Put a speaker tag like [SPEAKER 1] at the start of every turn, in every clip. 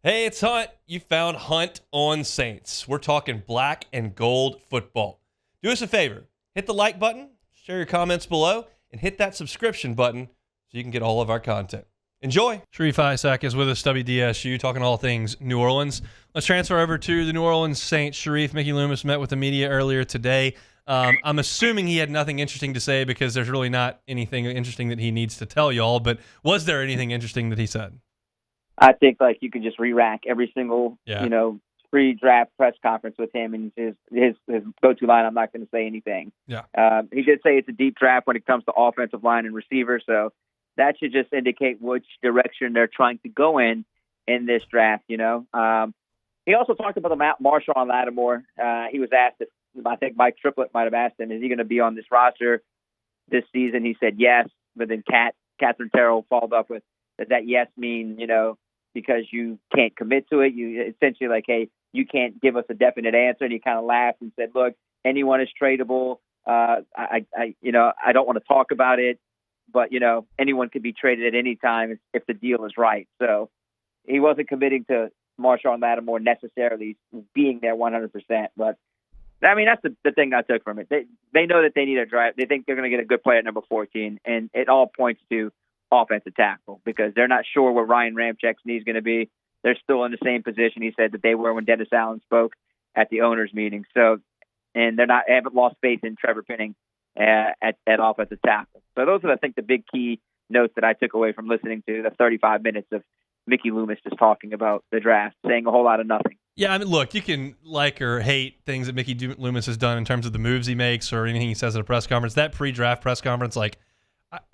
[SPEAKER 1] Hey, it's Hunt. You found Hunt on Saints. We're talking black and gold football. Do us a favor. Hit the like button, share your comments below, and hit that subscription button so you can get all of our content. Enjoy. Sharief Ishaq is with us, WDSU, talking all things New Orleans. Let's transfer over to the New Orleans Saints. Sharief, Mickey Loomis met with the media earlier today. I'm assuming he had nothing interesting to say because there's really not anything interesting that he needs to tell y'all, but was there anything interesting that he said?
[SPEAKER 2] I think you can just re-rack every single, pre-draft press conference with him and his go-to line. I'm not going to say anything.
[SPEAKER 1] Yeah.
[SPEAKER 2] He did say it's a deep draft when it comes to offensive line and receiver, so that should just indicate which direction they're trying to go in this draft. He also talked about the Marshawn Lattimore. He was asked if I think Mike Triplett might have asked him, is he going to be on this roster this season? He said yes, but then Catherine Terrell followed up with, does that yes mean, because you can't commit to it? You essentially hey, you can't give us a definite answer. And he kind of laughed and said, look, anyone is tradable. I don't want to talk about it, but, anyone could be traded at any time if the deal is right. So he wasn't committing to Marshawn Lattimore necessarily being there 100%. But, I mean, that's the thing I took from it. They know that they need a drive. They think they're going to get a good player at number 14, and it all points to offensive tackle because they're not sure what Ryan Ramczak's knee is going to be. They're still in the same position he said that they were when Dennis Allen spoke at the owners meeting. So, and haven't lost faith in Trevor Penning at offensive tackle. So those are, I think, the big key notes that I took away from listening to the 35 minutes of Mickey Loomis just talking about the draft, saying a whole lot of nothing.
[SPEAKER 1] Yeah, I mean, look, you can like or hate things that Mickey Loomis has done in terms of the moves he makes or anything he says at a press conference. That pre-draft press conference,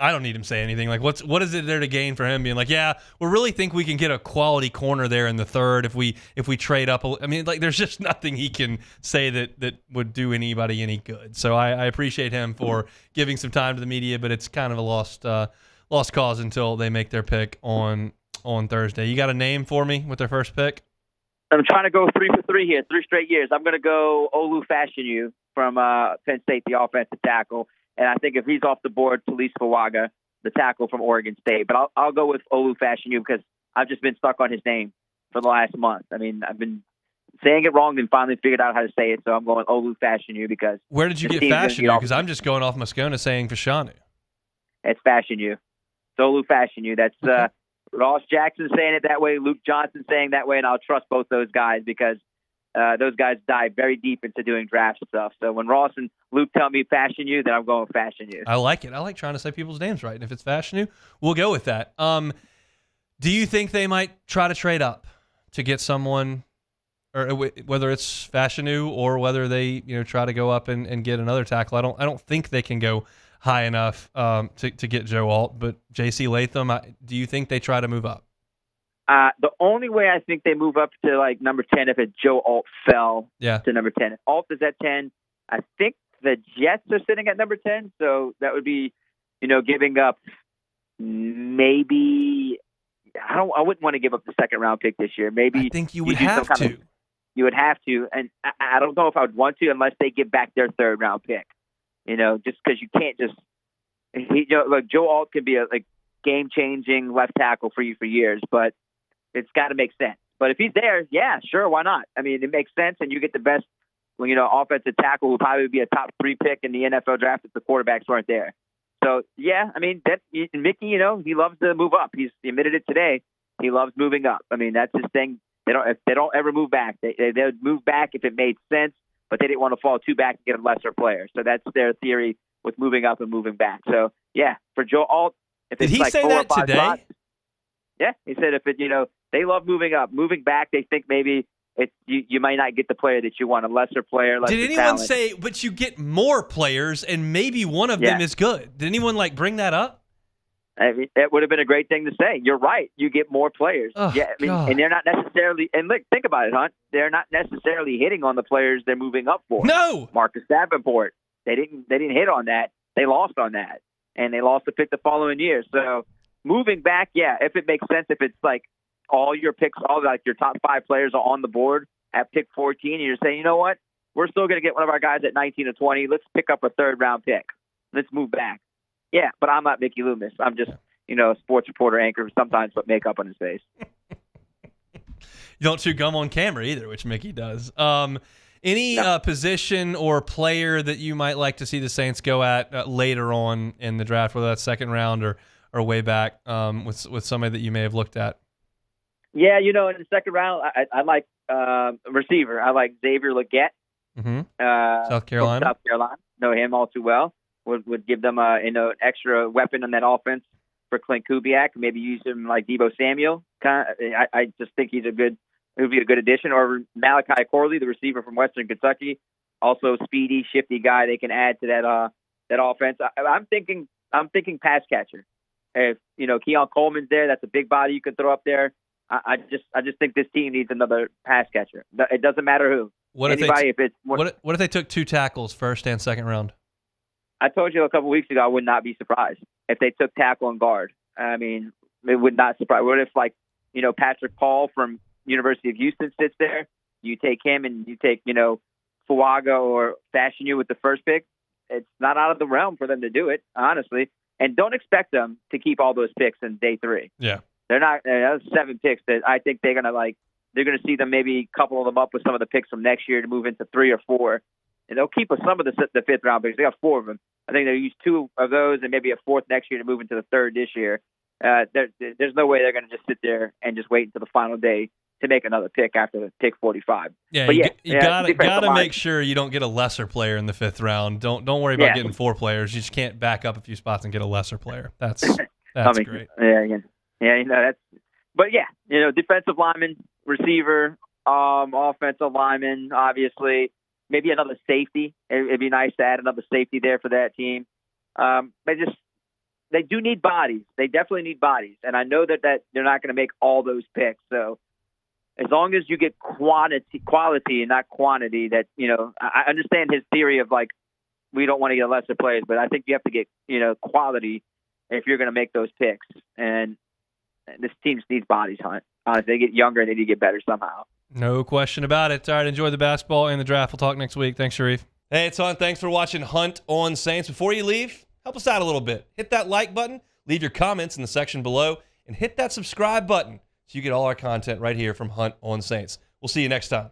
[SPEAKER 1] I don't need him to say anything. What is it there to gain for him being yeah, we really think we can get a quality corner there in the third if we trade up. I mean, there's just nothing he can say that would do anybody any good. So I appreciate him for giving some time to the media, but it's kind of a lost cause until they make their pick on Thursday. You got a name for me with their first pick?
[SPEAKER 2] I'm trying to go 3 for 3 here, 3 straight years. I'm going to go Olu Fashanu from Penn State, the offensive tackle. And I think if he's off the board, Talise Fawaga, the tackle from Oregon State. But I'll go with Olu Fashanu because I've just been stuck on his name for the last month. I mean, I've been saying it wrong and finally figured out how to say it. So I'm going Olu Fashanu because.
[SPEAKER 1] Where did you get Fashanu? Because I'm just going off Moscona saying Fashanu.
[SPEAKER 2] It's Fashanu. It's Olu Fashanu. That's
[SPEAKER 1] okay.
[SPEAKER 2] Ross Jackson saying it that way, Luke Johnson saying that way, and I'll trust both those guys because those guys dive very deep into doing draft stuff. So when Ross and Luke tell me Fashanu, then I'm going Fashanu.
[SPEAKER 1] I like it. I like trying to say people's names right. And if it's Fashanu, we'll go with that. Do you think they might try to trade up to get someone, or whether it's Fashanu or whether they try to go up and get another tackle? I don't think they can go high enough to get Joe Alt, but J.C. Latham, do you think they try to move up?
[SPEAKER 2] The only way I think they move up to number 10 if Joe Alt fell to number 10. If Alt is at 10, I think the Jets are sitting at number 10, so that would be, giving up maybe. I wouldn't want to give up the second round pick this year. Maybe
[SPEAKER 1] I think you would have to.
[SPEAKER 2] You would have to, and I don't know if I would want to unless they give back their third round pick. Just because you can't just. Joe Alt could be a game changing left tackle for you for years, but it's got to make sense. But if he's there, yeah, sure, why not? I mean, it makes sense, and you get the best, offensive tackle who would probably be a top 3 pick in the NFL draft if the quarterbacks weren't there. So, yeah, I mean, Mickey, he loves to move up. He admitted it today. He loves moving up. I mean, that's his thing. They don't ever move back. They would move back if it made sense, but they didn't want to fall too back and get a lesser player. So that's their theory with moving up and moving back. So, yeah, for Joe Alt, if it's
[SPEAKER 1] did he say
[SPEAKER 2] 4
[SPEAKER 1] that
[SPEAKER 2] or 5
[SPEAKER 1] today?
[SPEAKER 2] spots, yeah, he said if it, they love moving up. Moving back, they think maybe you might not get the player that you want, a lesser player, lesser
[SPEAKER 1] Did anyone
[SPEAKER 2] talent.
[SPEAKER 1] say, but you get more players and maybe one of them is good? Did anyone
[SPEAKER 2] bring
[SPEAKER 1] bring that up?
[SPEAKER 2] I mean, that would have been a great thing to say. You're right. You get more players.
[SPEAKER 1] Oh,
[SPEAKER 2] yeah, I mean,
[SPEAKER 1] God.
[SPEAKER 2] and they're not necessarily. And look, think about it, Hunt. They're not necessarily hitting on the players they're moving up for.
[SPEAKER 1] No,
[SPEAKER 2] Marcus Davenport. They didn't hit on that. They lost on that, and they lost the pick the following year. So moving back, yeah, if it makes sense, if it's all your picks, all your top 5 players are on the board at pick 14, and you're saying, you know what, we're still going to get one of our guys at 19 or 20. Let's pick up a 3rd round pick. Let's move back. Yeah, but I'm not Mickey Loomis. I'm just, a sports reporter anchor who sometimes put makeup on his face.
[SPEAKER 1] You don't chew gum on camera either, which Mickey does. Any
[SPEAKER 2] No.
[SPEAKER 1] position or player that you might like to see the Saints go at later on in the draft, whether that's second round or way back, with somebody that you may have looked at?
[SPEAKER 2] Yeah, in the second round, I like receiver. I like Xavier Legette.
[SPEAKER 1] South Carolina.
[SPEAKER 2] From South Carolina. Know him all too well. Would give them an extra weapon on that offense for Clint Kubiak. Maybe use him like Deebo Samuel. I just think it would be a good addition. Or Malachi Corley, the receiver from Western Kentucky, also speedy, shifty guy they can add to that offense. I'm thinking pass catcher. If Keon Coleman's there, that's a big body you can throw up there. I just think this team needs another pass catcher. It doesn't matter who.
[SPEAKER 1] What if they took 2 tackles, first and second round?
[SPEAKER 2] I told you a couple weeks ago I would not be surprised if they took tackle and guard. I mean, it would not surprise. What if Patrick Paul from University of Houston sits there? You take him and you take Fuaga or Fashanu with the first pick. It's not out of the realm for them to do it, honestly. And don't expect them to keep all those picks in day 3.
[SPEAKER 1] Yeah.
[SPEAKER 2] They're not. That's 7 picks that I think they're gonna see them maybe couple them up with some of the picks from next year to move into 3 or 4, and they'll keep some of the 5th round picks. They got 4 of them. I think they'll use 2 of those and maybe a 4th next year to move into the 3rd this year. There's no way they're gonna just sit there and just wait until the final day to make another pick after pick 45.
[SPEAKER 1] Yeah,
[SPEAKER 2] but
[SPEAKER 1] you gotta make sure you don't get a lesser player in the 5th round. Don't worry about getting 4 players. You just can't back up a few spots and get a lesser player. That's great.
[SPEAKER 2] Yeah, that's. But yeah, defensive lineman, receiver, offensive lineman, obviously, maybe another safety. It'd be nice to add another safety there for that team. They do need bodies. They definitely need bodies, and I know that they're not going to make all those picks. So as long as you get quality and not quantity, that I understand his theory of we don't want to get lesser players, but I think you have to get quality if you're going to make those picks. And this team just needs bodies, Hunt. They get younger and they need to get better somehow.
[SPEAKER 1] No question about it. All right, enjoy the basketball and the draft. We'll talk next week. Thanks, Sharief. Hey, it's Hunt. Thanks for watching Hunt on Saints. Before you leave, help us out a little bit. Hit that like button, leave your comments in the section below, and hit that subscribe button so you get all our content right here from Hunt on Saints. We'll see you next time.